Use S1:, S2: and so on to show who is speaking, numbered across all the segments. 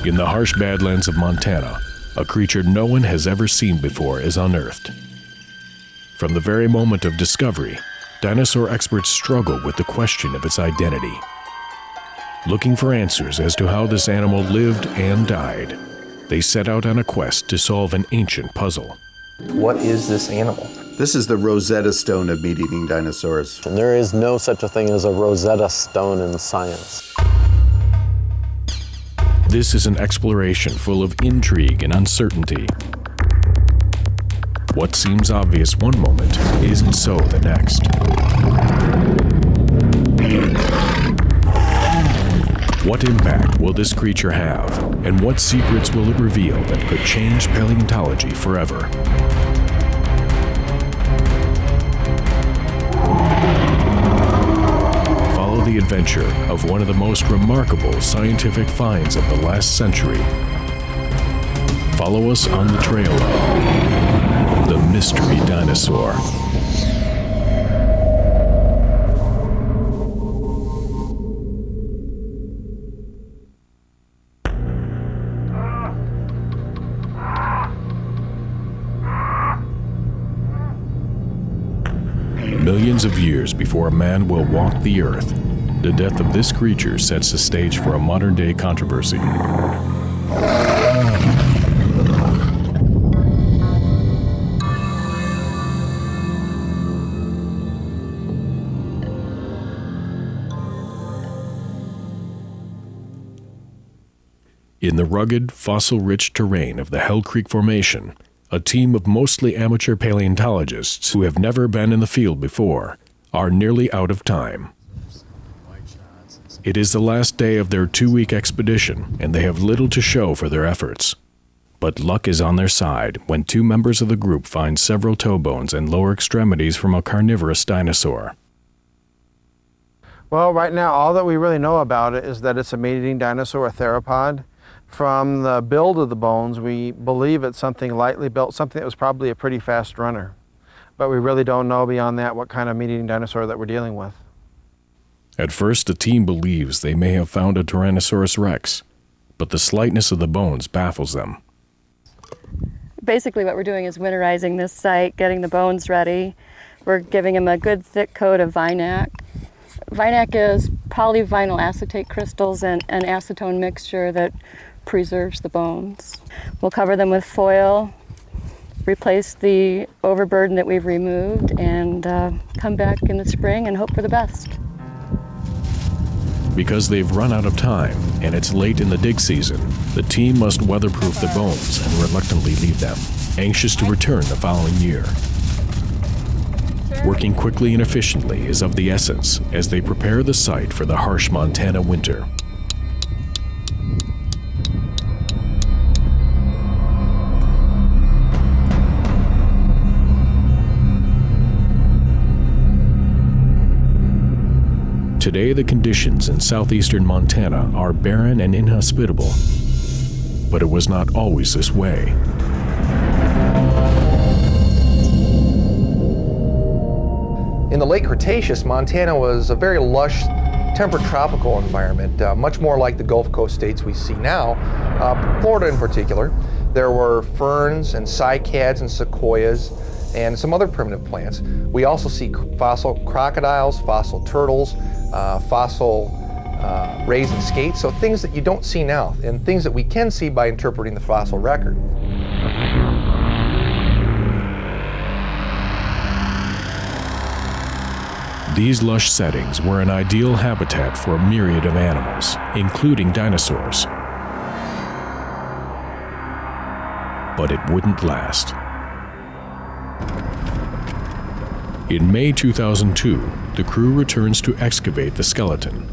S1: In the harsh badlands of Montana, a creature no one has ever seen before is unearthed. From the very moment of discovery, dinosaur experts struggle with the question of its identity. Looking for answers as to how this animal lived and died, they set out on a quest to solve an ancient puzzle.
S2: What is this animal?
S3: This is the Rosetta Stone of meat-eating dinosaurs.
S4: And there is no such a thing as a Rosetta Stone in science.
S1: This is an exploration full of intrigue and uncertainty. What seems obvious one moment isn't so the next. What impact will this creature have, and what secrets will it reveal that could change paleontology forever? Follow the adventure of one of the most remarkable scientific finds of the last century. Follow us on the trail of the Mystery Dinosaur. Millions of years before man will walk the earth, the death of this creature sets the stage for a modern-day controversy. In the rugged, fossil-rich terrain of the Hell Creek Formation, a team of mostly amateur paleontologists who have never been in the field before are nearly out of time. It is the last day of their 2-week expedition, and they have little to show for their efforts. But luck is on their side when 2 members of the group find several toe bones and lower extremities from a carnivorous dinosaur.
S5: Well, right now, all that we really know about it is that it's a meat-eating dinosaur, a theropod. From the build of the bones, we believe it's something lightly built, something that was probably a pretty fast runner. But we really don't know beyond that what kind of meat-eating dinosaur that we're dealing with.
S1: At first, the team believes they may have found a Tyrannosaurus rex, but the slightness of the bones baffles them.
S6: Basically what we're doing is winterizing this site, getting the bones ready. We're giving them a good thick coat of Vinac. Vinac is polyvinyl acetate crystals and an acetone mixture that preserves the bones. We'll cover them with foil, replace the overburden that we've removed, and come back in the spring and hope for the best.
S1: Because they've run out of time and it's late in the dig season, the team must weatherproof the bones and reluctantly leave them, anxious to return the following year. Working quickly and efficiently is of the essence as they prepare the site for the harsh Montana winter. Today, the conditions in southeastern Montana are barren and inhospitable, but it was not always this way.
S2: In the late Cretaceous, Montana was a very lush, temperate tropical environment, much more like the Gulf Coast states we see now, Florida in particular. There were ferns and cycads and sequoias and some other primitive plants. We also see fossil crocodiles, fossil turtles, fossil rays and skates, so things that you don't see now and things that we can see by interpreting the fossil record.
S1: These lush settings were an ideal habitat for a myriad of animals, including dinosaurs. But it wouldn't last. In May 2002, the crew returns to excavate the skeleton.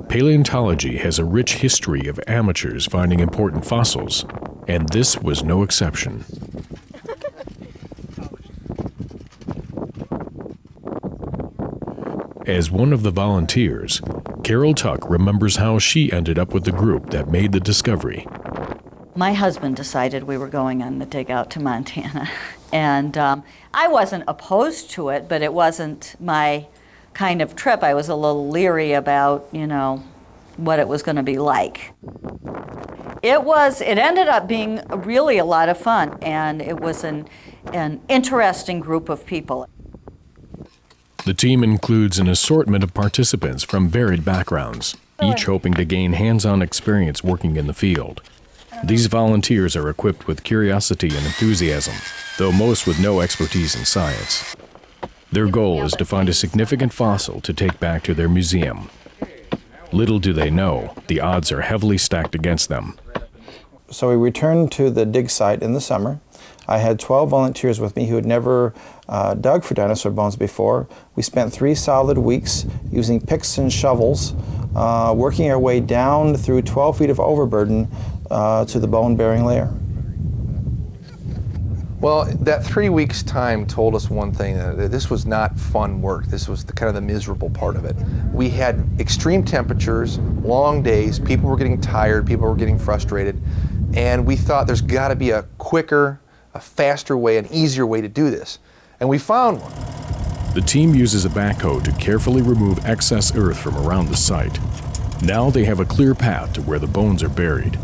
S1: Paleontology has a rich history of amateurs finding important fossils, and this was no exception. As one of the volunteers, Carol Tuck remembers how she ended up with the group that made the discovery.
S7: My husband decided we were going on the dig out to Montana, and I wasn't opposed to it, but it wasn't my kind of trip. I was a little leery about, what it was going to be like. It ended up being really a lot of fun, and it was an interesting group of people.
S1: The team includes an assortment of participants from varied backgrounds, each hoping to gain hands-on experience working in the field. These volunteers are equipped with curiosity and enthusiasm, though most with no expertise in science. Their goal is to find a significant fossil to take back to their museum. Little do they know, the odds are heavily stacked against them.
S5: So we returned to the dig site in the summer. I had 12 volunteers with me who had never dug for dinosaur bones before. We spent 3 solid weeks using picks and shovels, working our way down through 12 feet of overburden to the bone-bearing layer.
S2: Well, that 3 weeks' time told us one thing, that this was not fun work. This was kind of the miserable part of it. We had extreme temperatures, long days, people were getting tired, people were getting frustrated, and we thought there's got to be a quicker, a faster way, an easier way to do this. And we found one.
S1: The team uses a backhoe to carefully remove excess earth from around the site. Now they have a clear path to where the bones are buried.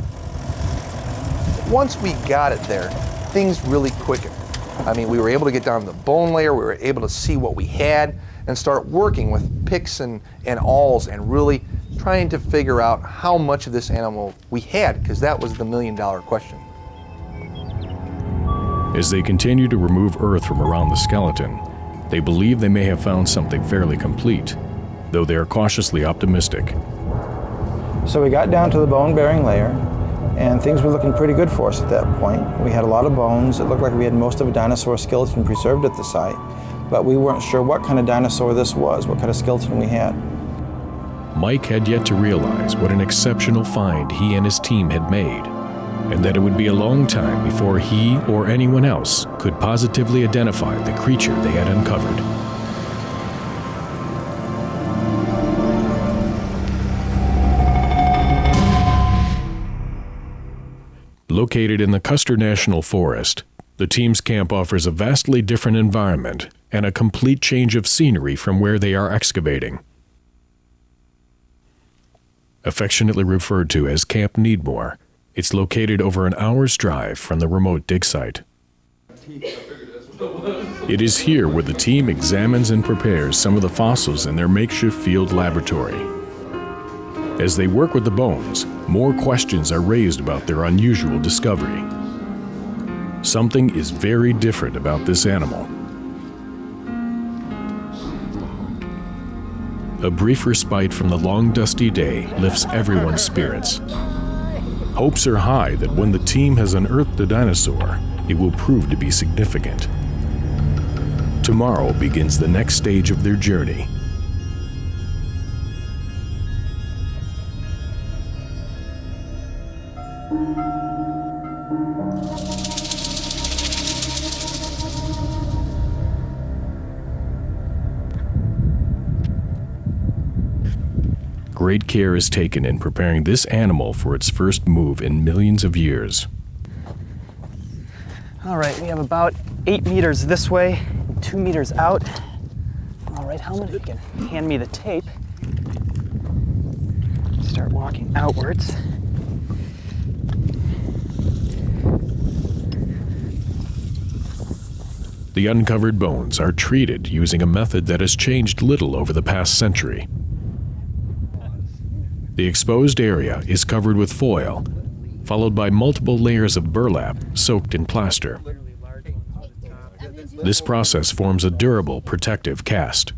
S2: Once we got it there, things really quickened. I mean, we were able to get down to the bone layer, we were able to see what we had and start working with picks and awls and really trying to figure out how much of this animal we had, because that was the million-dollar question.
S1: As they continue to remove earth from around the skeleton, they believe they may have found something fairly complete, though they are cautiously optimistic.
S5: So we got down to the bone-bearing layer, and things were looking pretty good for us at that point. We had a lot of bones. It looked like we had most of a dinosaur skeleton preserved at the site, but we weren't sure what kind of dinosaur this was, what kind of skeleton we had.
S1: Mike had yet to realize what an exceptional find he and his team had made, and that it would be a long time before he or anyone else could positively identify the creature they had uncovered. Located in the Custer National Forest, the team's camp offers a vastly different environment and a complete change of scenery from where they are excavating. Affectionately referred to as Camp Needmore, it's located over an hour's drive from the remote dig site. It is here where the team examines and prepares some of the fossils in their makeshift field laboratory. As they work with the bones, more questions are raised about their unusual discovery. Something is very different about this animal. A brief respite from the long, dusty day lifts everyone's spirits. Hopes are high that when the team has unearthed a dinosaur, it will prove to be significant. Tomorrow begins the next stage of their journey. Great care is taken in preparing this animal for its first move in millions of years.
S8: All right, we have about 8 meters this way, 2 meters out. All right, Helmut, if you can hand me the tape. Start walking outwards.
S1: The uncovered bones are treated using a method that has changed little over the past century. The exposed area is covered with foil, followed by multiple layers of burlap soaked in plaster. This process forms a durable, protective cast.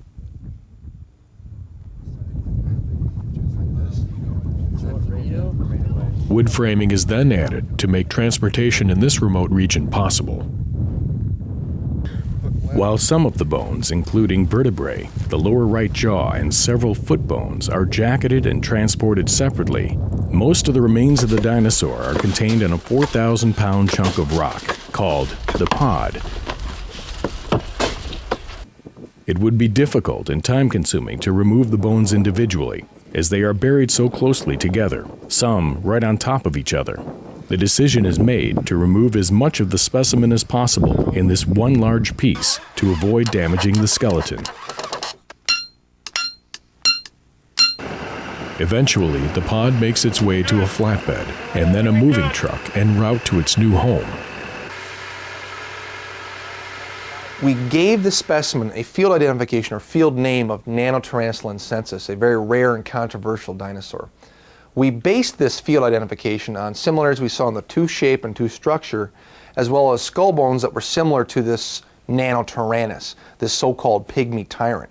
S1: Wood framing is then added to make transportation in this remote region possible. While some of the bones, including vertebrae, the lower right jaw, and several foot bones, are jacketed and transported separately, most of the remains of the dinosaur are contained in a 4,000-pound chunk of rock called the pod. It would be difficult and time-consuming to remove the bones individually, as they are buried so closely together, some right on top of each other. The decision is made to remove as much of the specimen as possible in this one large piece to avoid damaging the skeleton. Eventually, the pod makes its way to a flatbed and then a moving truck en route to its new home.
S2: We gave the specimen a field identification or field name of Nanotyrannus lencensis, a very rare and controversial dinosaur. We based this field identification on similarities we saw in the tooth shape and tooth structure, as well as skull bones that were similar to this Nanotyrannus, this so-called pygmy tyrant.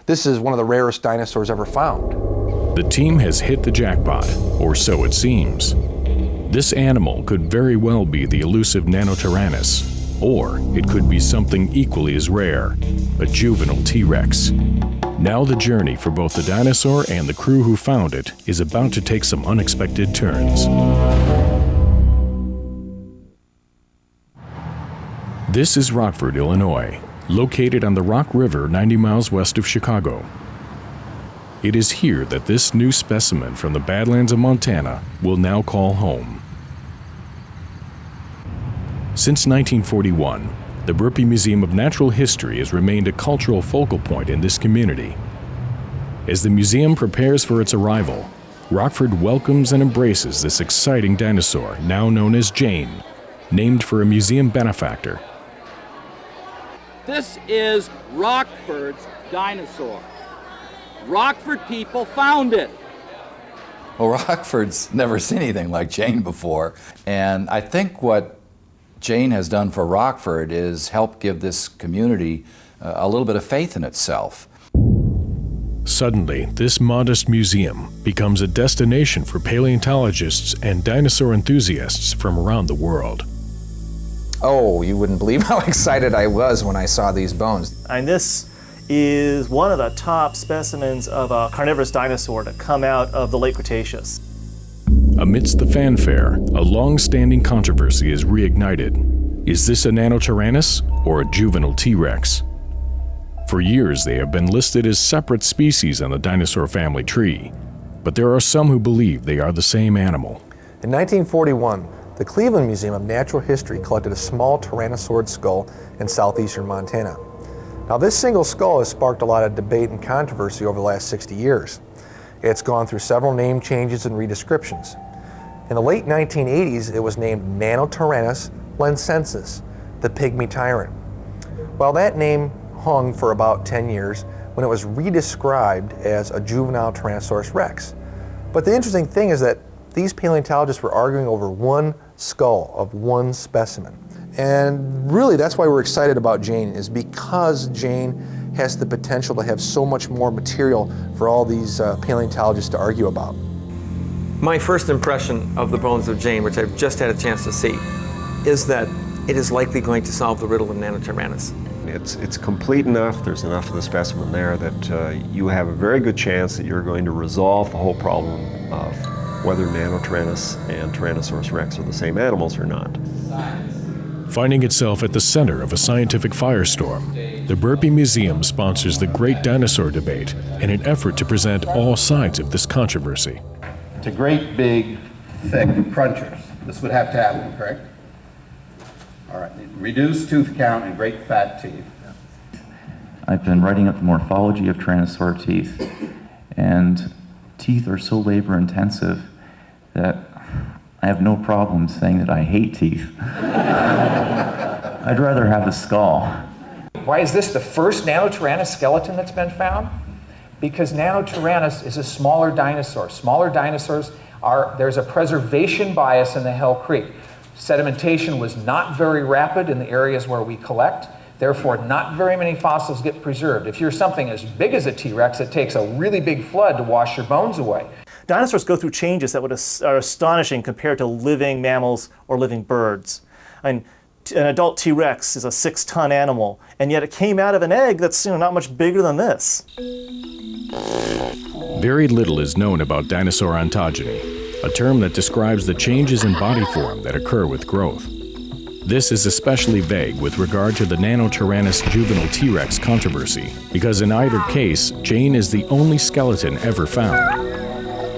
S2: This is one of the rarest dinosaurs ever found.
S1: The team has hit the jackpot, or so it seems. This animal could very well be the elusive Nanotyrannus, or it could be something equally as rare, a juvenile T-Rex. Now the journey for both the dinosaur and the crew who found it is about to take some unexpected turns. This is Rockford, Illinois, located on the Rock River 90 miles west of Chicago. It is here that this new specimen from the Badlands of Montana will now call home. Since 1941, the Burpee Museum of Natural History has remained a cultural focal point in this community. As the museum prepares for its arrival, Rockford welcomes and embraces this exciting dinosaur, now known as Jane, named for a museum benefactor.
S9: This is Rockford's dinosaur. Rockford people found it.
S10: Well, Rockford's never seen anything like Jane before, and I think what Jane has done for Rockford is help give this community a little bit of faith in itself.
S1: Suddenly, this modest museum becomes a destination for paleontologists and dinosaur enthusiasts from around the world.
S11: Oh, you wouldn't believe how excited I was when I saw these bones.
S12: And this is one of the top specimens of a carnivorous dinosaur to come out of the late Cretaceous.
S1: Amidst the fanfare, a long-standing controversy is reignited. Is this a Nanotyrannus or a juvenile T-Rex? For years, they have been listed as separate species on the dinosaur family tree, but there are some who believe they are the same animal.
S2: In 1941, the Cleveland Museum of Natural History collected a small tyrannosaurid skull in southeastern Montana. Now, this single skull has sparked a lot of debate and controversy over the last 60 years. It's gone through several name changes and redescriptions. In the late 1980s, it was named Nanotyrannus lencensis, the pygmy tyrant. Well, that name hung for about 10 years when it was redescribed as a juvenile Tyrannosaurus rex. But the interesting thing is that these paleontologists were arguing over one skull of one specimen. And really, that's why we're excited about Jane, is because Jane has the potential to have so much more material for all these paleontologists to argue about.
S13: My first impression of the bones of Jane, which I've just had a chance to see, is that it is likely going to solve the riddle of Nanotyrannus.
S14: It's complete enough, there's enough of the specimen there that you have a very good chance that you're going to resolve the whole problem of whether Nanotyrannus and Tyrannosaurus rex are the same animals or not.
S1: Finding itself at the center of a scientific firestorm, the Burpee Museum sponsors the Great Dinosaur Debate in an effort to present all sides of this controversy.
S15: To great, big, thick crunchers. This would have to happen, correct? All right. Reduced tooth count and great fat teeth.
S16: I've been writing up the morphology of Tyrannosaur teeth, and teeth are so labor intensive that I have no problem saying that I hate teeth. I'd rather have a skull.
S17: Why is this the first Nanotyrannus skeleton that's been found? Because Nanotyrannus is a smaller dinosaur. Smaller dinosaurs there's a preservation bias in the Hell Creek. Sedimentation was not very rapid in the areas where we collect. Therefore, not very many fossils get preserved. If you're something as big as a T-Rex, it takes a really big flood to wash your bones away.
S12: Dinosaurs go through changes that are astonishing compared to living mammals or living birds. I mean, an adult T-Rex is a 6-ton animal, and yet it came out of an egg that's not much bigger than this.
S1: Very little is known about dinosaur ontogeny, a term that describes the changes in body form that occur with growth. This is especially vague with regard to the Nanotyrannus juvenile T-Rex controversy, because in either case, Jane is the only skeleton ever found.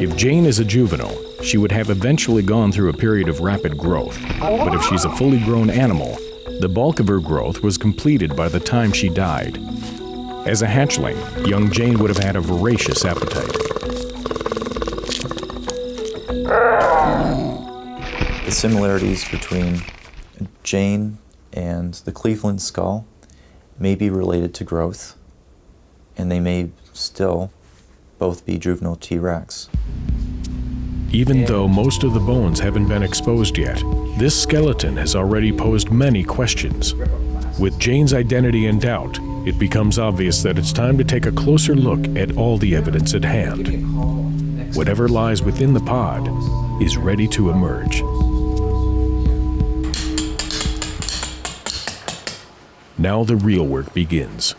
S1: If Jane is a juvenile, she would have eventually gone through a period of rapid growth. But if she's a fully grown animal, the bulk of her growth was completed by the time she died. As a hatchling, young Jane would have had a voracious appetite.
S18: The similarities between Jane and the Cleveland skull may be related to growth, and they may still both be juvenile T-Rex.
S1: Even though most of the bones haven't been exposed yet, this skeleton has already posed many questions. With Jane's identity in doubt, it becomes obvious that it's time to take a closer look at all the evidence at hand. Whatever lies within the pod is ready to emerge. Now the real work begins.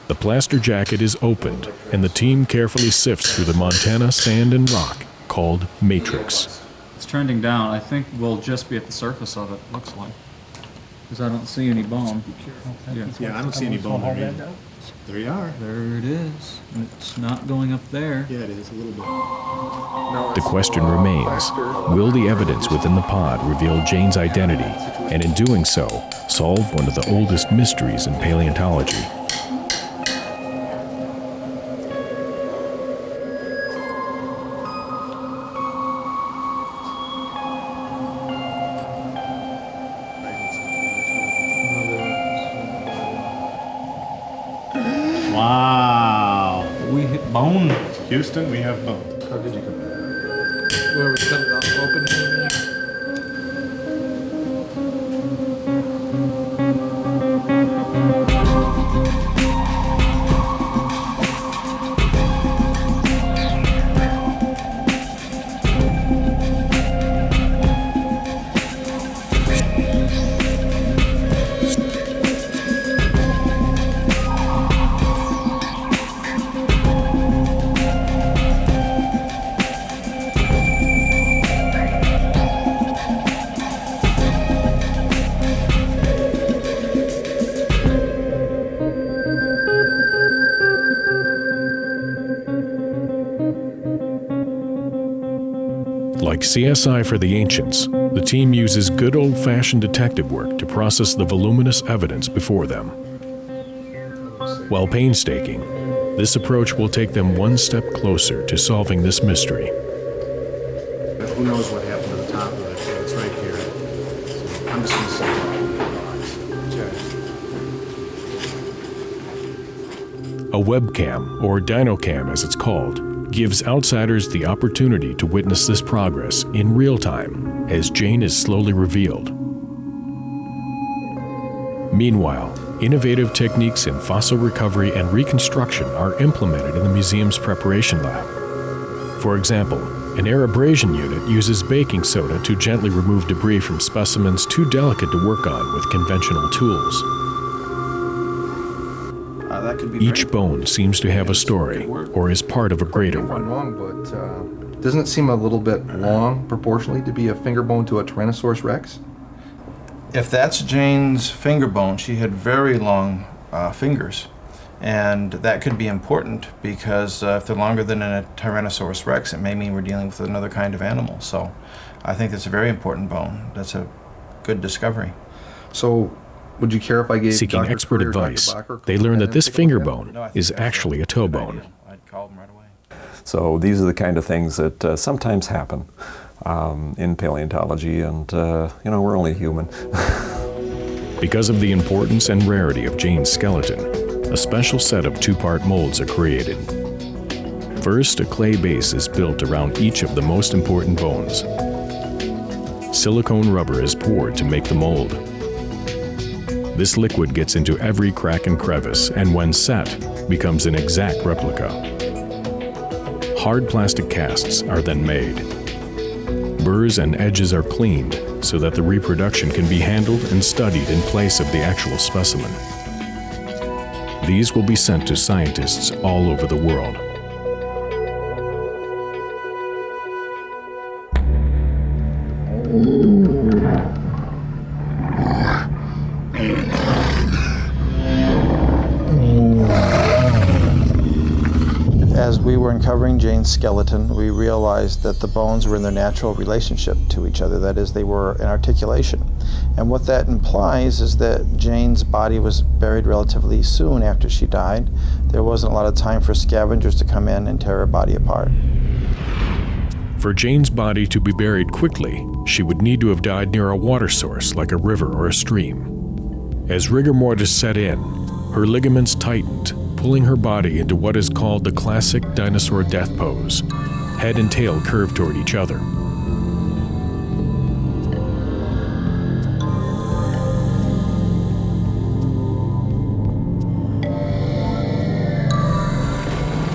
S1: The plaster jacket is opened, and the team carefully sifts through the Montana sand and rock called matrix.
S19: It's trending down. I think we'll just be at the surface of it, looks like. Because I don't see any bone.
S20: Yeah, I don't see any bone there either. There you are.
S19: There it is. And it's not going up there.
S20: Yeah, it is, a little bit.
S1: The question remains, will the evidence within the pod reveal Jane's identity, and in doing so, solve one of the oldest mysteries in paleontology?
S20: Wow.
S19: We hit bone.
S20: Houston, we have bone.
S19: How did you come in? Where we cut it off open, maybe?
S1: Like CSI for the ancients, the team uses good old-fashioned detective work to process the voluminous evidence before them. While painstaking, this approach will take them one step closer to solving this mystery.
S20: Who knows what happened to the top of it? So it's right here. So I'm just going to set it.
S1: A webcam, or dinocam as it's called, gives outsiders the opportunity to witness this progress in real time as Jane is slowly revealed. Meanwhile, innovative techniques in fossil recovery and reconstruction are implemented in the museum's preparation lab. For example, an air abrasion unit uses baking soda to gently remove debris from specimens too delicate to work on with conventional tools. Each bone seems to have a story, or is part of a greater one.
S2: I'm wrong, but doesn't it seem a little bit long, proportionally, to be a finger bone to a Tyrannosaurus rex?
S21: If that's Jane's finger bone, she had very long fingers. And that could be important because if they're longer than a Tyrannosaurus rex, it may mean we're dealing with another kind of animal. So I think that's a very important bone. That's a good discovery.
S2: So would you care if I gave
S1: Seeking
S2: Dr.
S1: expert
S2: Curry or Dr.
S1: advice,
S2: Bacher
S1: they learn that this
S2: take a
S1: finger
S2: look at it?
S1: bone is actually a toe bone.
S21: I'd call them right away.
S14: So these are the kind of things that sometimes happen in paleontology, and we're only human.
S1: Because of the importance and rarity of Jane's skeleton, a special set of two-part molds are created. First, a clay base is built around each of the most important bones. Silicone rubber is poured to make the mold. This liquid gets into every crack and crevice, and when set, becomes an exact replica. Hard plastic casts are then made. Burrs and edges are cleaned so that the reproduction can be handled and studied in place of the actual specimen. These will be sent to scientists all over the world.
S5: As we were uncovering Jane's skeleton, we realized that the bones were in their natural relationship to each other. That is, they were in articulation. And what that implies is that Jane's body was buried relatively soon after she died. There wasn't a lot of time for scavengers to come in and tear her body apart.
S1: For Jane's body to be buried quickly, she would need to have died near a water source like a river or a stream. As rigor mortis set in, her ligaments tightened, pulling her body into what is called the classic dinosaur death pose. Head and tail curved toward each other.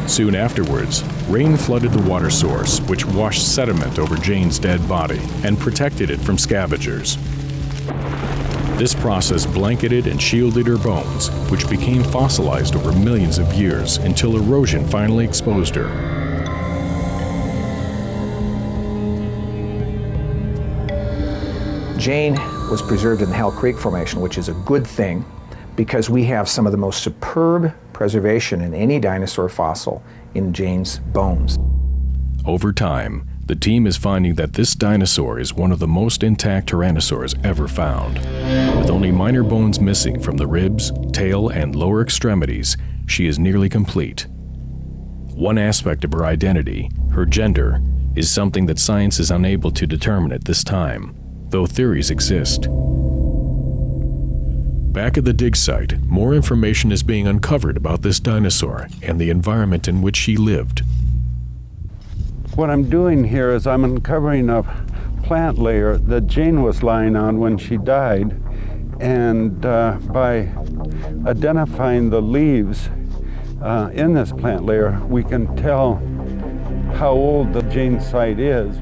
S1: Soon afterwards, rain flooded the water source, which washed sediment over Jane's dead body and protected it from scavengers. This process blanketed and shielded her bones, which became fossilized over millions of years until erosion finally exposed her.
S17: Jane was preserved in the Hell Creek Formation, which is a good thing because we have some of the most superb preservation in any dinosaur fossil in Jane's bones.
S1: Over time, the team is finding that this dinosaur is one of the most intact tyrannosaurs ever found. With only minor bones missing from the ribs, tail, and lower extremities, she is nearly complete. One aspect of her identity, her gender, is something that science is unable to determine at this time, though theories exist. Back at the dig site, more information is being uncovered about this dinosaur and the environment in which she lived.
S3: What I'm doing here is I'm uncovering a plant layer that Jane was lying on when she died, and by identifying the leaves in this plant layer, we can tell how old the Jane site is.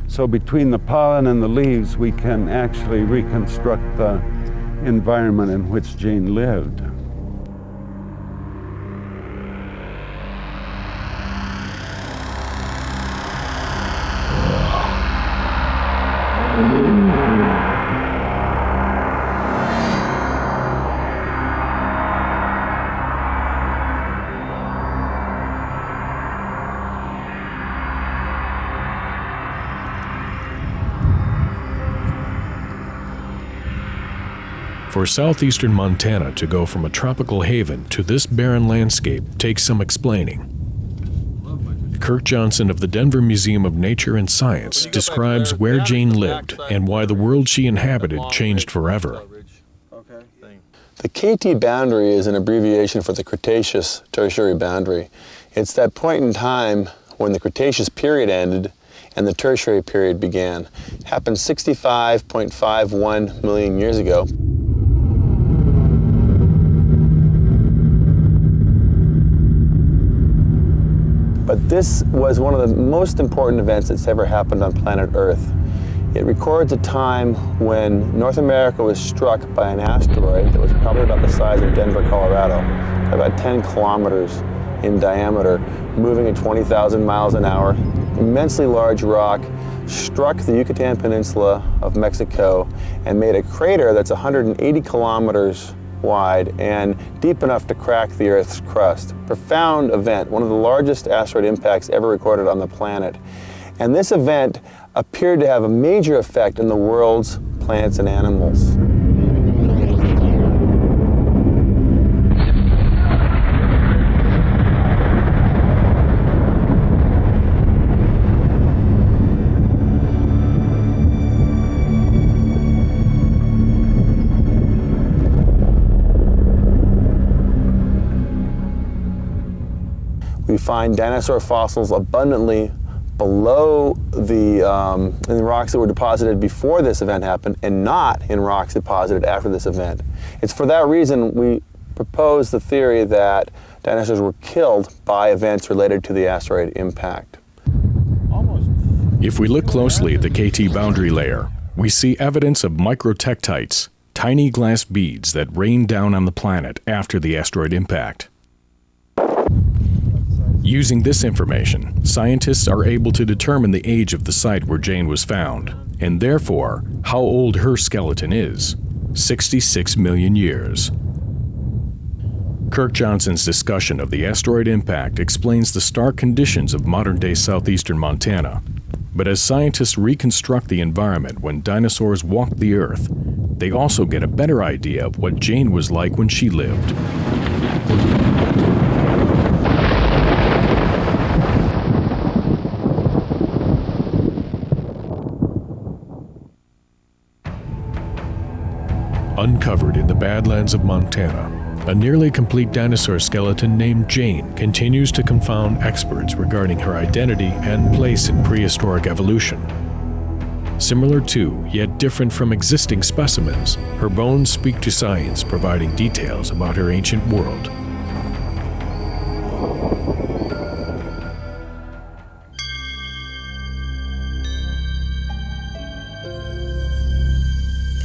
S3: So between the pollen and the leaves, we can actually reconstruct the environment in which Jane lived.
S1: For southeastern Montana to go from a tropical haven to this barren landscape takes some explaining. Kirk Johnson of the Denver Museum of Nature and Science describes where Jane lived and why the world she inhabited changed forever.
S22: The KT boundary is an abbreviation for the Cretaceous-Tertiary boundary. It's that point in time when the Cretaceous period ended and the Tertiary period began. It happened 65.51 million years ago. But this was one of the most important events that's ever happened on planet Earth. It records a time when North America was struck by an asteroid that was probably about the size of Denver, Colorado, about 10 kilometers in diameter, moving at 20,000 miles an hour. Immensely large rock struck the Yucatan Peninsula of Mexico and made a crater that's 180 kilometers wide and deep enough to crack the Earth's crust. Profound event, one of the largest asteroid impacts ever recorded on the planet. And this event appeared to have a major effect on the world's plants and animals. We find dinosaur fossils abundantly below in the rocks that were deposited before this event happened and not in rocks deposited after this event. It's for that reason we propose the theory that dinosaurs were killed by events related to the asteroid impact.
S1: If we look closely at the KT boundary layer, we see evidence of microtectites, tiny glass beads that rained down on the planet after the asteroid impact. Using this information, scientists are able to determine the age of the site where Jane was found, and therefore, how old her skeleton is, 66 million years. Kirk Johnson's discussion of the asteroid impact explains the stark conditions of modern-day southeastern Montana. But as scientists reconstruct the environment when dinosaurs walked the Earth, they also get a better idea of what Jane was like when she lived. Uncovered in the Badlands of Montana, a nearly complete dinosaur skeleton named Jane continues to confound experts regarding her identity and place in prehistoric evolution. Similar to, yet different from existing specimens, her bones speak to science, providing details about her ancient world.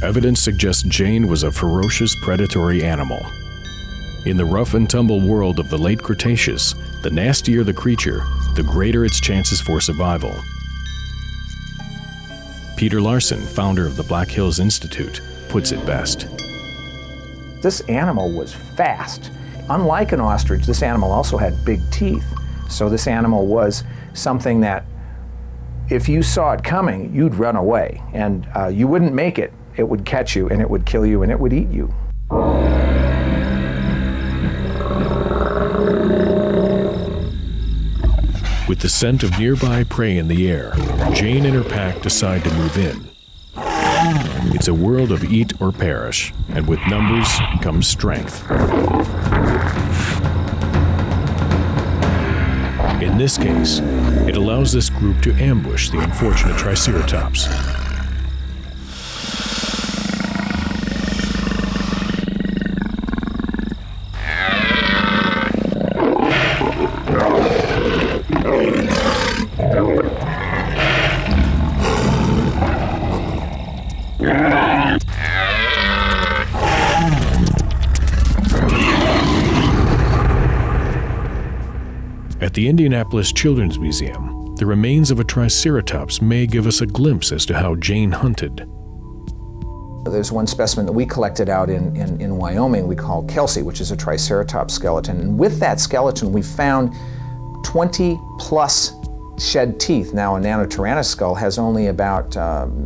S1: Evidence suggests Jane was a ferocious predatory animal. In the rough and tumble world of the late Cretaceous, the nastier the creature, the greater its chances for survival. Peter Larson, founder of the Black Hills Institute, puts it best.
S17: This animal was fast. Unlike an ostrich, this animal also had big teeth. So this animal was something that if you saw it coming, you'd run away, and you wouldn't make it. It would catch you, and it would kill you, and it would eat you.
S1: With the scent of nearby prey in the air, Jane and her pack decide to move in. It's a world of eat or perish, and with numbers comes strength. In this case, it allows this group to ambush the unfortunate Triceratops. At the Indianapolis Children's Museum, the remains of a Triceratops may give us a glimpse as to how Jane hunted.
S17: There's one specimen that we collected out in Wyoming we call Kelsey, which is a Triceratops skeleton. And with that skeleton, we found 20 plus shed teeth. Now, a Nanotyrannus skull has only about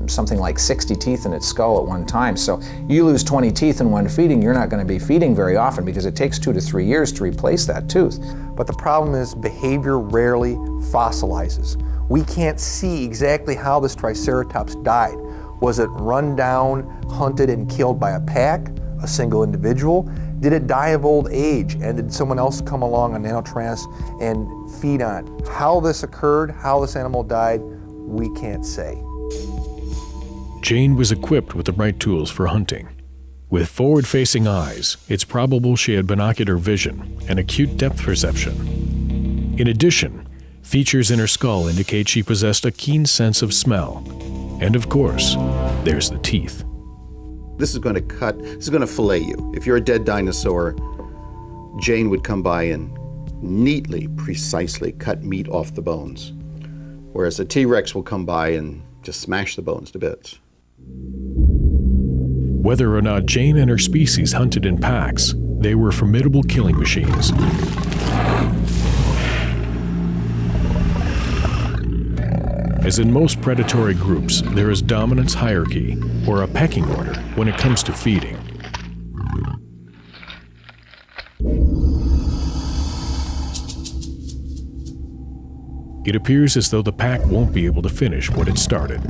S17: something like 60 teeth in its skull at one time. So you lose 20 teeth in one feeding, you're not going to be feeding very often because it takes 2 to 3 years to replace that tooth.
S2: But the problem is behavior rarely fossilizes. We can't see exactly how this Triceratops died. Was it run down, hunted, and killed by a pack, a single individual? Did it die of old age, and did someone else come along, a Nanotyrannus, and feed on it? How this occurred, how this animal died, we can't say.
S1: Jane was equipped with the right tools for hunting. With forward-facing eyes, it's probable she had binocular vision and acute depth perception. In addition, features in her skull indicate she possessed a keen sense of smell. And of course, there's the teeth.
S15: This is going to cut, this is going to fillet you. If you're a dead dinosaur, Jane would come by and neatly, precisely cut meat off the bones. Whereas a T-Rex will come by and just smash the bones to bits.
S1: Whether or not Jane and her species hunted in packs, they were formidable killing machines. As in most predatory groups, there is dominance hierarchy, or a pecking order, when it comes to feeding. It appears as though the pack won't be able to finish what it started.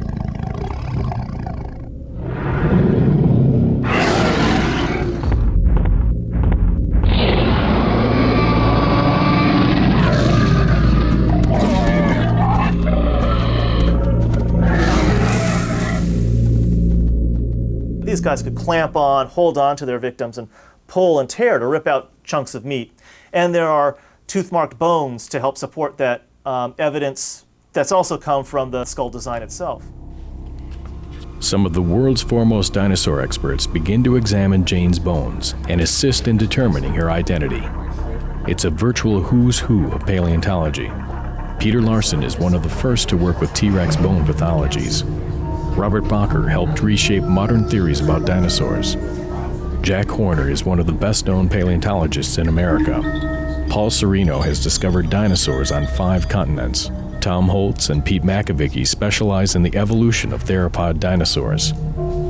S12: These guys could clamp on, hold on to their victims, and pull and tear to rip out chunks of meat. And there are tooth-marked bones to help support that evidence that's also come from the skull design itself.
S1: Some of the world's foremost dinosaur experts begin to examine Jane's bones and assist in determining her identity. It's a virtual who's who of paleontology. Peter Larson is one of the first to work with T-Rex bone pathologies. Robert Bacher helped reshape modern theories about dinosaurs. Jack Horner is one of the best-known paleontologists in America. Paul Sereno has discovered dinosaurs on 5 continents. Tom Holtz and Pete Makovicki specialize in the evolution of theropod dinosaurs.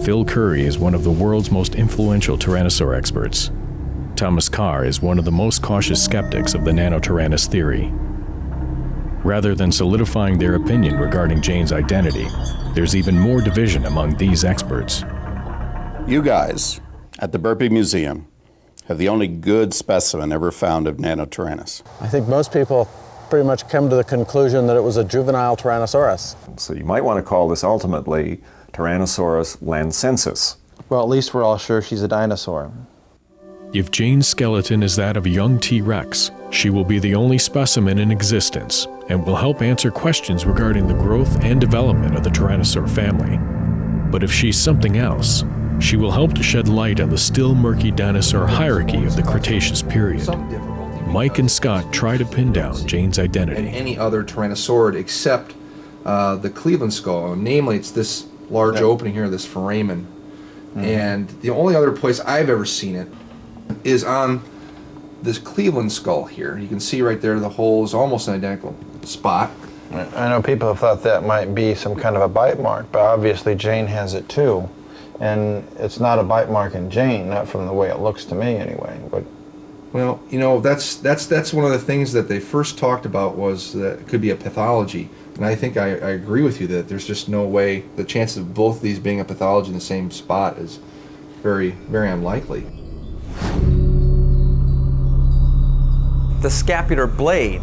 S1: Phil Currie is one of the world's most influential tyrannosaur experts. Thomas Carr is one of the most cautious skeptics of the Nanotyrannus theory. Rather than solidifying their opinion regarding Jane's identity, there's even more division among these experts.
S15: You guys at the Burpee Museum have the only good specimen ever found of Nanotyrannus.
S5: I think most people pretty much come to the conclusion that it was a juvenile Tyrannosaurus.
S14: So you might want to call this ultimately Tyrannosaurus lancensis.
S5: Well, at least we're all sure she's a dinosaur.
S1: If Jane's skeleton is that of a young T-Rex, she will be the only specimen in existence and will help answer questions regarding the growth and development of the Tyrannosaur family. But if she's something else, she will help to shed light on the still murky dinosaur hierarchy of the Cretaceous period. Mike and Scott try to pin down Jane's identity.
S2: And any other tyrannosaurid except the Cleveland skull. Namely, it's this large opening here, this foramen. And the only other place I've ever seen it is on this Cleveland skull here. You can see right there the hole is almost an identical spot.
S5: I know people have thought that might be some kind of a bite mark, but obviously Jane has it too. And it's not a bite mark in Jane, not from the way it looks to me anyway. But
S2: well, you know, that's one of the things that they first talked about was that it could be a pathology. And I think I agree with you that there's just no way, the chances of both of these being a pathology in the same spot is very, very unlikely.
S13: The scapular blade,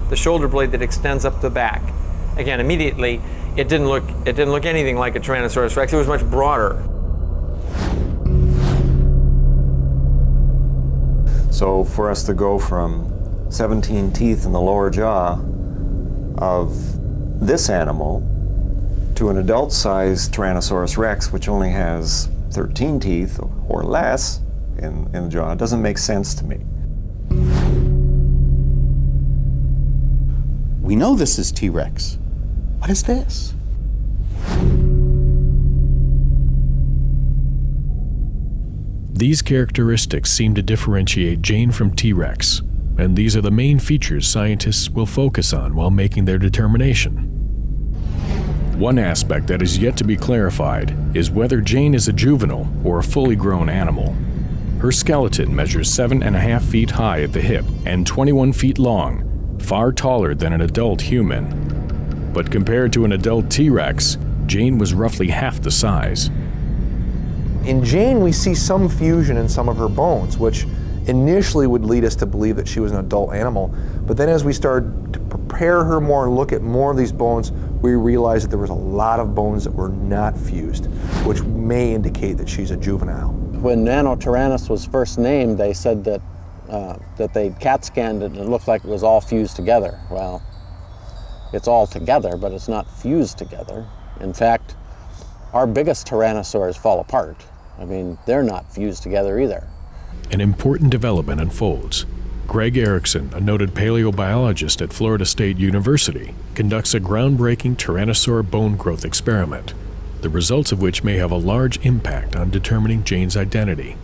S13: the shoulder blade that extends up the back. Again, immediately, it didn't look anything like a Tyrannosaurus rex. It was much broader.
S14: So for us to go from 17 teeth in the lower jaw of this animal to an adult-sized Tyrannosaurus rex, which only has 13 teeth or less in the jaw, doesn't make sense to me.
S15: We know this is T-Rex. What is this?
S1: These characteristics seem to differentiate Jane from T-Rex, and these are the main features scientists will focus on while making their determination. One aspect that is yet to be clarified is whether Jane is a juvenile or a fully grown animal. Her skeleton measures 7.5 feet high at the hip and 21 feet long, far taller than an adult human. But compared to an adult T-Rex, Jane was roughly half the size.
S2: In Jane, we see some fusion in some of her bones, which initially would lead us to believe that she was an adult animal. But then as we started to prepare her more and look at more of these bones, we realized that there was a lot of bones that were not fused, which may indicate that she's a juvenile.
S5: when Nanotyrannus was first named, they said that that they CAT scanned it and it looked like it was all fused together. Well, it's all together, but it's not fused together. In fact, our biggest tyrannosaurs fall apart. I mean, they're not fused together either.
S1: An important development unfolds. Greg Erickson, a noted paleobiologist at Florida State University, conducts a groundbreaking tyrannosaur bone growth experiment, the results of which may have a large impact on determining Jane's identity.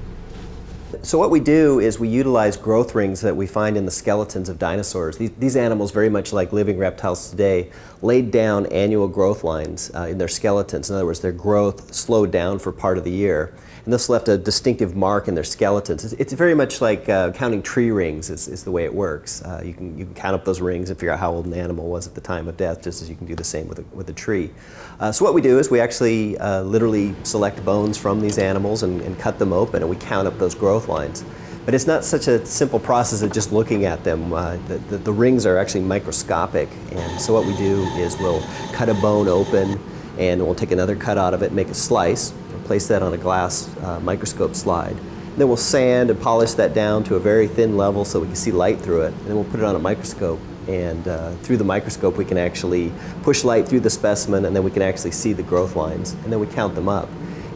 S4: So what we do is we utilize growth rings that we find in the skeletons of dinosaurs. These animals, very much like living reptiles today, laid down annual growth lines in their skeletons. In other words, their growth slowed down for part of the year. And this left a distinctive mark in their skeletons. It's very much like counting tree rings is the way it works. You can count up those rings and figure out how old an animal was at the time of death, just as you can do the same with a tree. So what we do is we actually literally select bones from these animals and cut them open, and we count up those growth lines. But it's not such a simple process of just looking at them. The rings are actually microscopic, and so what we do is we'll cut a bone open, and we'll take another cut out of it, make a slice, place that on a glass microscope slide. Then we'll sand and polish that down to a very thin level so we can see light through it. And then we'll put it on a microscope, and through the microscope we can actually push light through the specimen, and then we can actually see the growth lines, and then we count them up.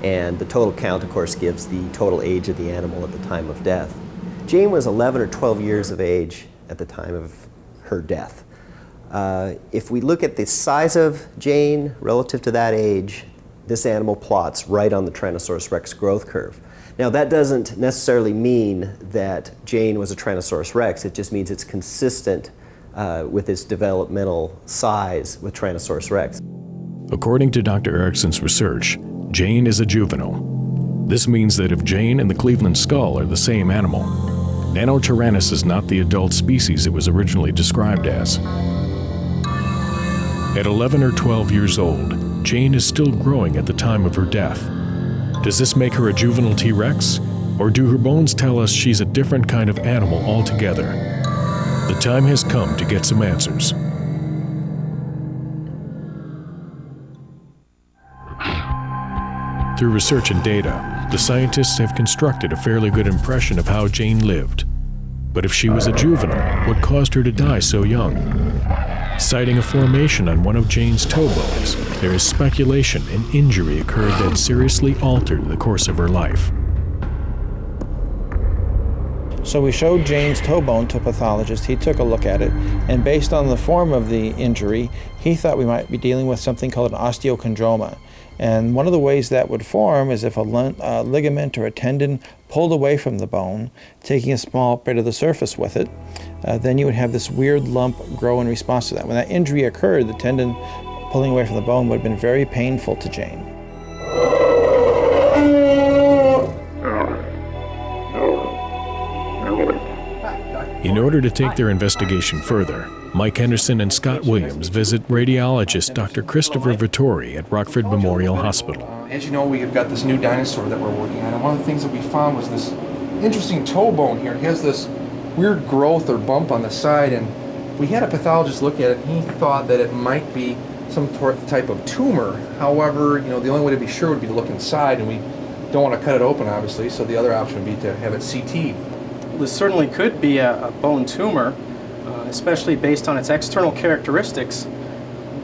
S4: And the total count, of course, gives the total age of the animal at the time of death. Jane was 11 or 12 years of age at the time of her death. If we look at the size of Jane relative to that age, this animal plots right on the Tyrannosaurus rex growth curve. Now, that doesn't necessarily mean that Jane was a Tyrannosaurus rex. It just means it's consistent with its developmental size with Tyrannosaurus rex.
S1: According to Dr. Erickson's research, Jane is a juvenile. This means that if Jane and the Cleveland skull are the same animal, Nanotyrannus is not the adult species it was originally described as. At 11 or 12 years old, Jane is still growing at the time of her death. Does this make her a juvenile T-Rex? Or do her bones tell us she's a different kind of animal altogether? The time has come to get some answers. Through research and data, the scientists have constructed a fairly good impression of how Jane lived. But if she was a juvenile, what caused her to die so young? Citing a formation on one of Jane's toe bones, there is speculation an injury occurred that seriously altered the course of her life.
S5: So we showed Jane's toe bone to a pathologist. He took a look at it, and based on the form of the injury, he thought we might be dealing with something called an osteochondroma. And one of the ways that would form is if a ligament or a tendon pulled away from the bone, taking a small bit of the surface with it, then you would have this weird lump grow in response to that. When that injury occurred, the tendon pulling away from the bone would have been very painful to Jane.
S1: In order to take their investigation further, Mike Henderson and Scott Williams visit radiologist Dr. Christopher Vittori at Rockford Memorial Hospital.
S2: As you know, we've got this new dinosaur that we're working on, and one of the things that we found was this interesting toe bone here. It has this weird growth or bump on the side, and we had a pathologist look at it, and he thought that it might be some type of tumor. However, the only way to be sure would be to look inside, and we don't want to cut it open, obviously, so the other option would be to have it CT'd.
S8: This certainly could be a bone tumor, especially based on its external characteristics.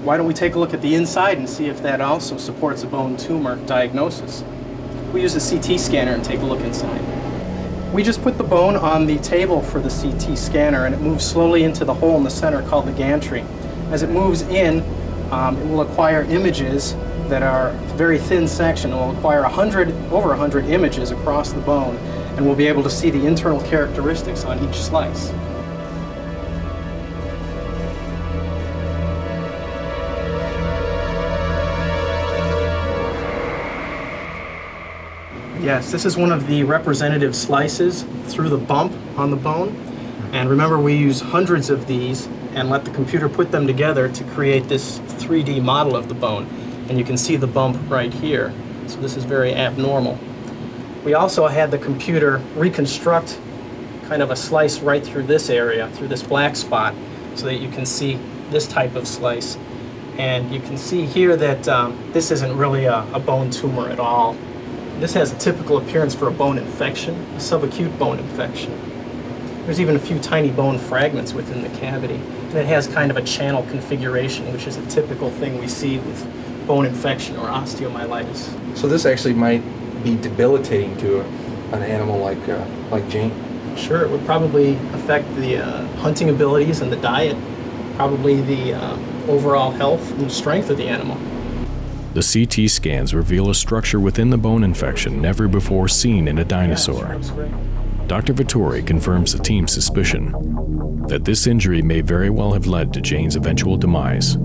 S8: Why don't we take a look at the inside and see if that also supports a bone tumor diagnosis? We use a CT scanner and take a look inside. We just put the bone on the table for the CT scanner, and it moves slowly into the hole in the center called the gantry. As it moves in, it will acquire images that are a very thin section. It will acquire over 100 images across the bone, and we'll be able to see the internal characteristics on each slice. Yes, this is one of the representative slices through the bump on the bone. And remember, we use hundreds of these and let the computer put them together to create this 3D model of the bone. And you can see the bump right here. So this is very abnormal. We also had the computer reconstruct kind of a slice right through this area, through this black spot, so that you can see this type of slice. And you can see here that this isn't really a bone tumor at all. This has a typical appearance for a bone infection, a subacute bone infection. There's even a few tiny bone fragments within the cavity. And it has kind of a channel configuration, which is a typical thing we see with bone infection or osteomyelitis.
S2: So this actually might be debilitating to an animal like Jane?
S8: Sure, it would probably affect the hunting abilities and the diet, probably the overall health and strength of the animal.
S1: The CT scans reveal a structure within the bone infection never before seen in a dinosaur. Dr. Vittori confirms the team's suspicion that this injury may very well have led to Jane's eventual demise.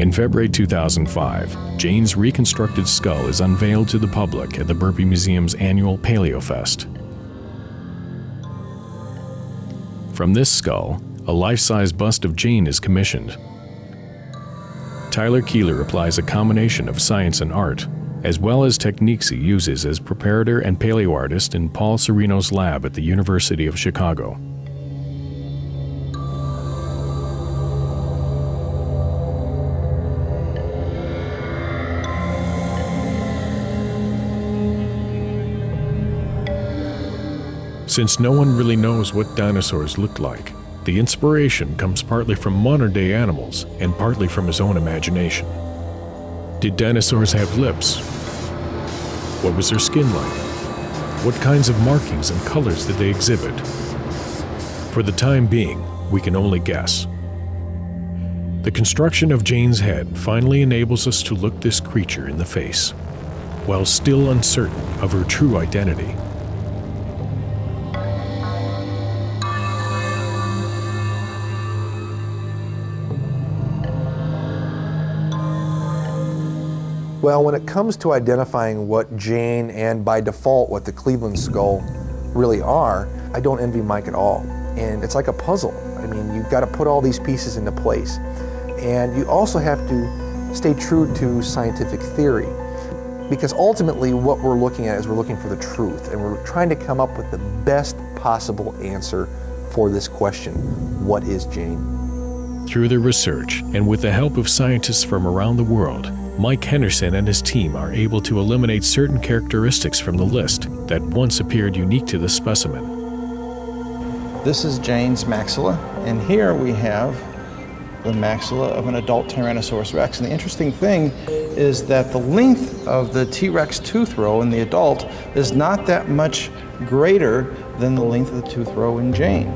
S1: In February 2005, Jane's reconstructed skull is unveiled to the public at the Burpee Museum's annual PaleoFest. From this skull, a life-size bust of Jane is commissioned. Tyler Keeler applies a combination of science and art, as well as techniques he uses as preparator and paleoartist in Paul Sereno's lab at the University of Chicago. Since no one really knows what dinosaurs looked like, the inspiration comes partly from modern-day animals and partly from his own imagination. Did dinosaurs have lips? What was their skin like? What kinds of markings and colors did they exhibit? For the time being, we can only guess. The construction of Jane's head finally enables us to look this creature in the face, while still uncertain of her true identity.
S2: Well, when it comes to identifying what Jane and by default what the Cleveland skull really are, I don't envy Mike at all. And it's like a puzzle. I mean, you've got to put all these pieces into place. And you also have to stay true to scientific theory. Because ultimately what we're looking at is we're looking for the truth, and we're trying to come up with the best possible answer for this question: what is Jane?
S1: Through their research, and with the help of scientists from around the world, Mike Henderson and his team are able to eliminate certain characteristics from the list that once appeared unique to the specimen.
S21: This is Jane's maxilla, and here we have the maxilla of an adult Tyrannosaurus rex. And the interesting thing is that the length of the T-Rex tooth row in the adult is not that much greater than the length of the tooth row in Jane.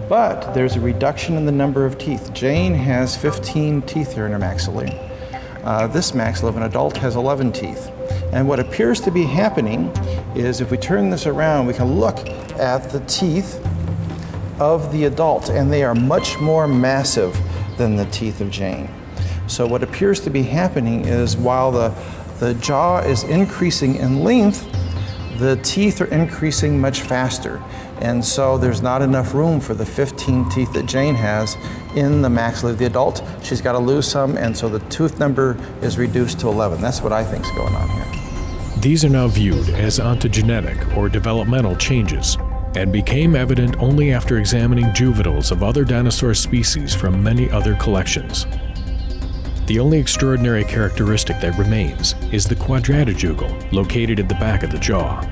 S21: But there's a reduction in the number of teeth. Jane has 15 teeth here in her maxillae. This maxilla of an adult has 11 teeth. And what appears to be happening is, if we turn this around, we can look at the teeth of the adult, and they are much more massive than the teeth of Jane. So what appears to be happening is, while the jaw is increasing in length, the teeth are increasing much faster. And so there's not enough room for the 15 teeth that Jane has in the maxilla of the adult. She's got to lose some, and so the tooth number is reduced to 11. That's what I think is going on here.
S1: These are now viewed as ontogenetic or developmental changes, and became evident only after examining juveniles of other dinosaur species from many other collections. The only extraordinary characteristic that remains is the quadratijugal located at the back of the jaw.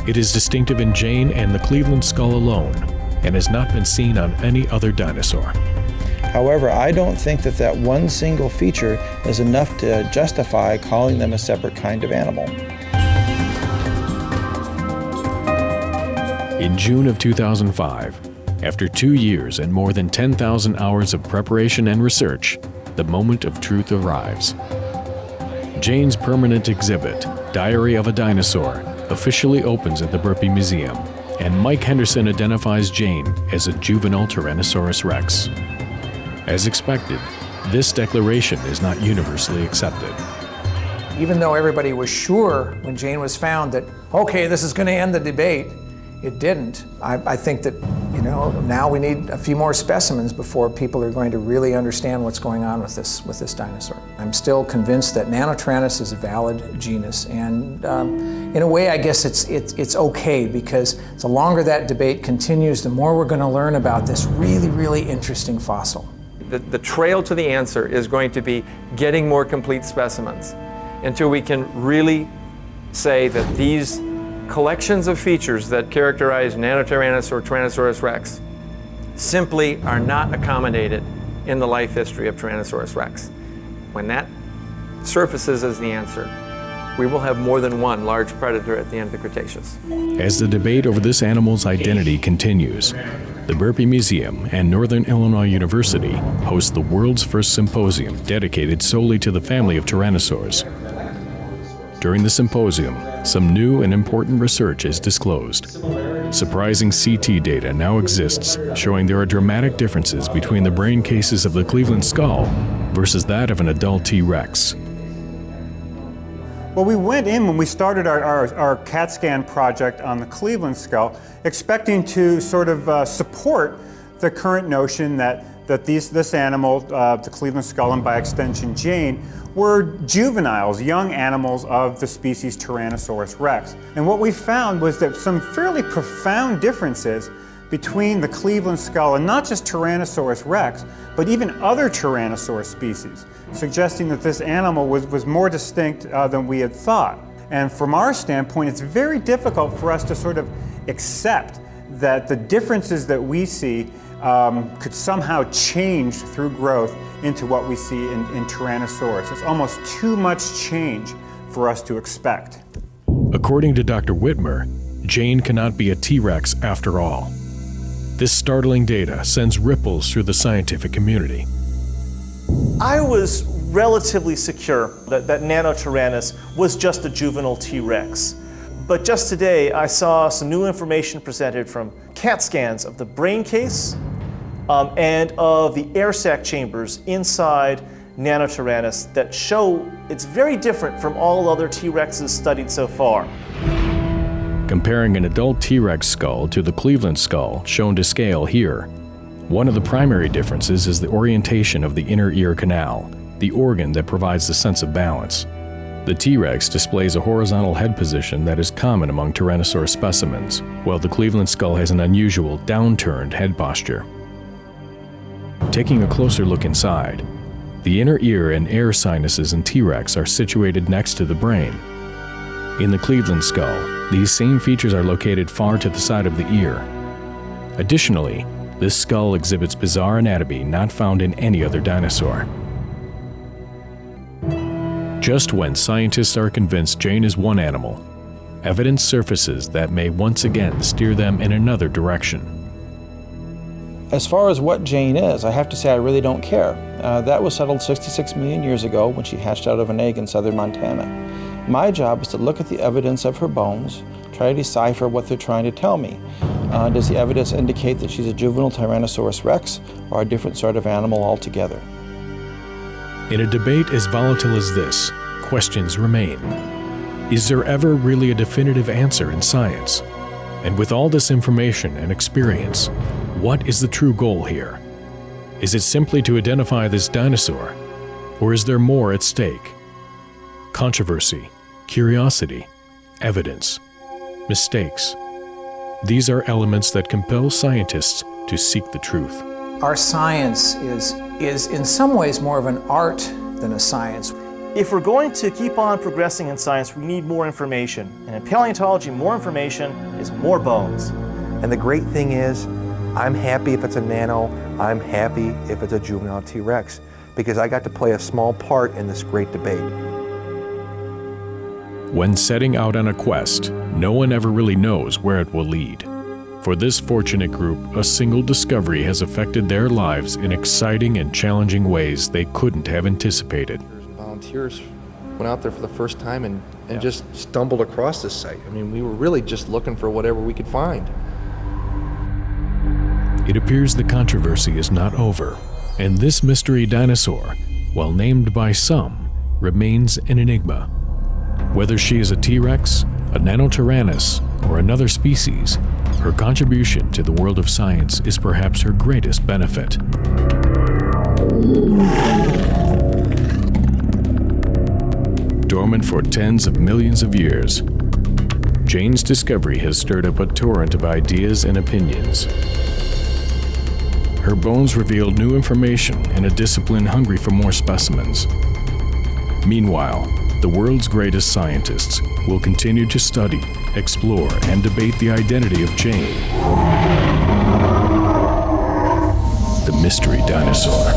S1: It is distinctive in Jane and the Cleveland skull alone, and has not been seen on any other dinosaur.
S21: However, I don't think that that one single feature is enough to justify calling them a separate kind of animal.
S1: In June of 2005, after 2 years and more than 10,000 hours of preparation and research, the moment of truth arrives. Jane's permanent exhibit, Diary of a Dinosaur, officially opens at the Burpee Museum, and Mike Henderson identifies Jane as a juvenile Tyrannosaurus rex. As expected, this declaration is not universally accepted.
S17: Even though everybody was sure when Jane was found that, okay, this is going to end the debate, it didn't. I think that, now we need a few more specimens before people are going to really understand what's going on with this dinosaur. I'm still convinced that Nanotyrannus is a valid genus, and in a way, I guess it's okay, because the longer that debate continues, the more we're going to learn about this really, really interesting fossil.
S13: The trail to the answer is going to be getting more complete specimens until we can really say that these collections of features that characterize Nanotyrannus or Tyrannosaurus rex simply are not accommodated in the life history of Tyrannosaurus rex. When that surfaces as the answer, we will have more than one large predator at the end of the Cretaceous.
S1: As the debate over this animal's identity continues, the Burpee Museum and Northern Illinois University host the world's first symposium dedicated solely to the family of tyrannosaurs. During the symposium, some new and important research is disclosed. Surprising CT data now exists showing there are dramatic differences between the brain cases of the Cleveland skull versus that of an adult T-Rex.
S6: Well, we went in when we started our CAT scan project on the Cleveland skull, expecting to sort of support the current notion that this animal, the Cleveland skull, and by extension Jane, were juveniles, young animals of the species Tyrannosaurus rex. And what we found was that some fairly profound differences between the Cleveland skull and not just Tyrannosaurus rex, but even other Tyrannosaurus species, suggesting that this animal was more distinct than we had thought. And from our standpoint, it's very difficult for us to sort of accept that the differences that we see could somehow change through growth into what we see in Tyrannosaurus. It's almost too much change for us to expect.
S1: According to Dr. Whitmer, Jane cannot be a T-Rex after all. This startling data sends ripples through the scientific community.
S12: I was relatively secure that Nanotyrannus was just a juvenile T-Rex. But just today, I saw some new information presented from CAT scans of the brain case and of the air sac chambers inside Nanotyrannus that show it's very different from all other T-Rexes studied so far.
S1: Comparing an adult T-Rex skull to the Cleveland skull shown to scale here, one of the primary differences is the orientation of the inner ear canal, the organ that provides the sense of balance. The T-Rex displays a horizontal head position that is common among Tyrannosaur specimens, while the Cleveland skull has an unusual downturned head posture. Taking a closer look inside, the inner ear and air sinuses in T-Rex are situated next to the brain. In the Cleveland skull, these same features are located far to the side of the ear. Additionally, this skull exhibits bizarre anatomy not found in any other dinosaur. Just when scientists are convinced Jane is one animal, evidence surfaces that may once again steer them in another direction.
S7: As far as what Jane is, I have to say I really don't care. That was settled 66 million years ago when she hatched out of an egg in southern Montana. My job is to look at the evidence of her bones, try to decipher what they're trying to tell me. Does the evidence indicate that she's a juvenile Tyrannosaurus rex or a different sort of animal altogether?
S1: In a debate as volatile as this, questions remain. Is there ever really a definitive answer in science? And with all this information and experience, what is the true goal here? Is it simply to identify this dinosaur, or is there more at stake? Controversy, curiosity, evidence, mistakes. These are elements that compel scientists to seek the truth.
S17: Our science is in some ways more of an art than a science.
S12: If we're going to keep on progressing in science, we need more information. And in paleontology, more information is more bones.
S2: And the great thing is, I'm happy if it's a nano, I'm happy if it's a juvenile T-Rex, because I got to play a small part in this great debate.
S1: When setting out on a quest, no one ever really knows where it will lead. For this fortunate group, a single discovery has affected their lives in exciting and challenging ways they couldn't have anticipated.
S2: Volunteers went out there for the first time and just stumbled across this site. I mean, we were really just looking for whatever we could find.
S1: It appears the controversy is not over, and this mystery dinosaur, while named by some, remains an enigma. Whether she is a T-Rex, a Nanotyrannus, or another species, her contribution to the world of science is perhaps her greatest benefit. Dormant for tens of millions of years, Jane's discovery has stirred up a torrent of ideas and opinions. Her bones revealed new information in a discipline hungry for more specimens. Meanwhile, the world's greatest scientists will continue to study, explore, and debate the identity of Jane, the mystery dinosaur.